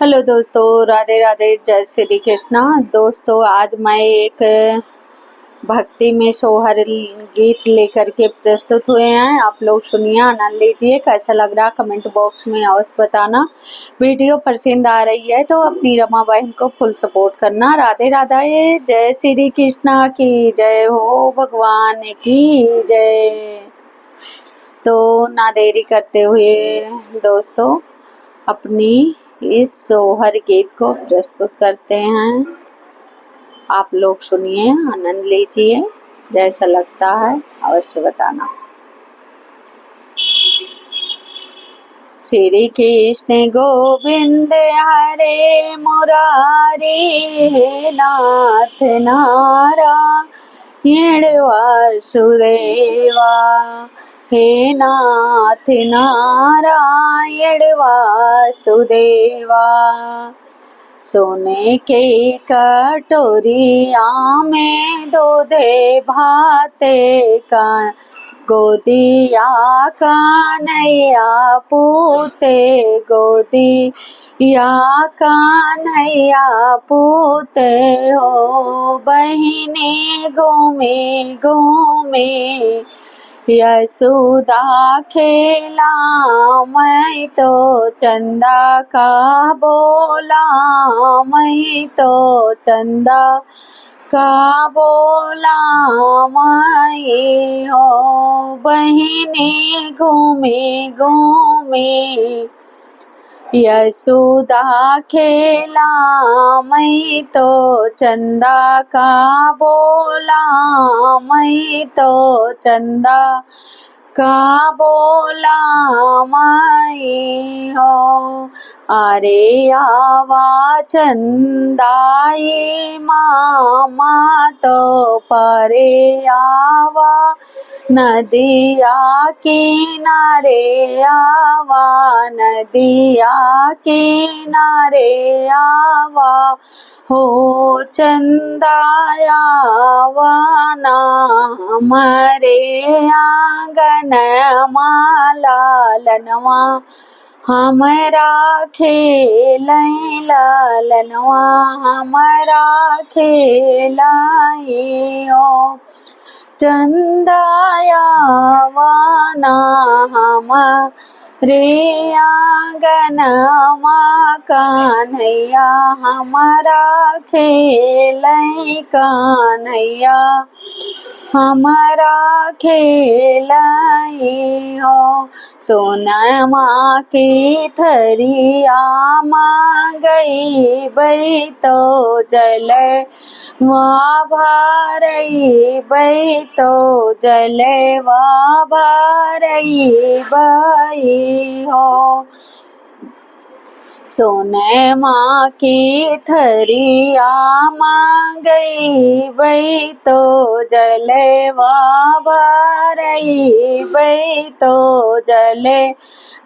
Hello दोस्तों, राधे राधे, जय श्री कृष्णा। दोस्तों, आज मैं एक भक्ति में सोहर गीत लेकर के प्रस्तुत हुए हैं। आप लोग सुनिए, आनंद लीजिए। कैसा लग रहा कमेंट बॉक्स में अवश्य बताना। वीडियो पसंद आ रही है तो अपनी रमा बहन को फुल सपोर्ट करना। राधे राधे, जय श्री कृष्णा की जय हो, भगवान की जय। तो ना देरी करते हुए दोस्तों अपनी इस सोहर गीत को प्रस्तुत करते हैं। आप लोग सुनिए, आनंद लीजिए। जैसा लगता है अवश्य बताना। श्री कृष्ण गोविंद हरे मुरारी, हे नाथ नारायण वासुदेवा, हे नाथ नारायण वासुदेवा। सोने के कटोरिया में दूधे भाते का, गोदिया कान्हैया पूते, गोदिया कान्हैया पूते हो। बहिने घूमे घूमे यशोदा खेला, मैं तो चंदा का बोला, मैं तो चंदा का बोला, मैं हो। बहिने घूमे घूमे यशोदा खेला, मैं तो चंदा का बोला, मैं तो चंदा का बोला, मैं हो। अरे आवा चंदाई मामा तो परे आवा, नदिया किनारे आवा, नदिया किनारे आवा हो। चंदाया वाना हमारे आंगन माला लनवा, हमारा खेलाई लालनवा, हमारा खेलाई हो। चंदाया वाना हमारे आंगन माँ कान्हैया, हमारा खेलाई कान्हैया, हमारा खेलाई हो। सोनमा की थरिया मांगई बई तो जले वहाँ भारई, बई तो जले वहाँ भारई बई हो। सोने माँ की थरिया मांगई बई तो जले वहाँ भारई, बई तो जले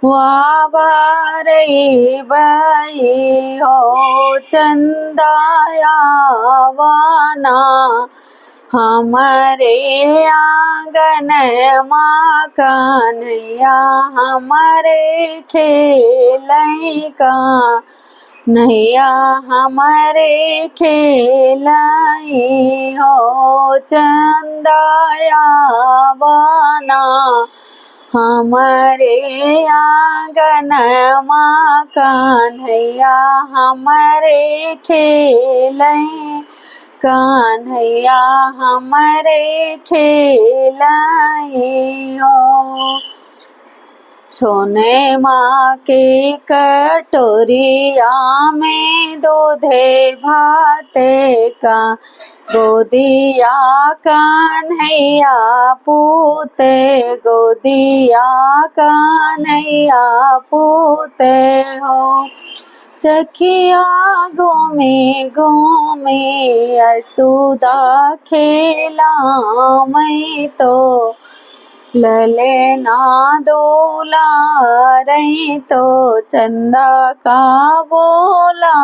वहाँ भारई बई हो। चंदाया वाना हमारे आंगन माँ कान्हैया, हमारे खेलई का नैया, हमारे खेलई हो। चंदाया वाना हमारे आंगन माँ कान्हैया, हमारे खेलई कान्हैया, हमारे खेलाई हो। सोने माँ के कटोरिया में दूधे भाते का, गोदिया कान्हैया पूते, गोदिया कान्हैया पूते हो। सखिया घूमे घूमे यशोदा खेला, मैं तो ललेना दूला, रही तो चंदा का बोला,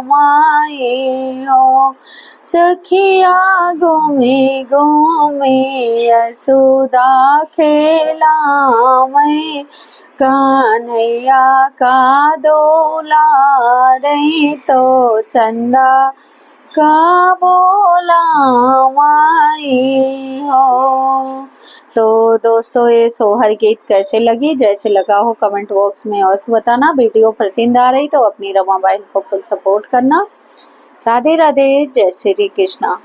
माए हो। सखिया घूमे घूमे यशोदा खेला, मैं कन्हैया का दोला रही तो चंदा का बोला माई हो। तो दोस्तों ये सोहर गीत कैसे लगी, जैसे लगा हो कमेंट बॉक्स में अवश्य बताना। वीडियो पसंद आ रही तो अपनी रमा बहन को फुल सपोर्ट करना। राधे राधे, जय श्री कृष्णा।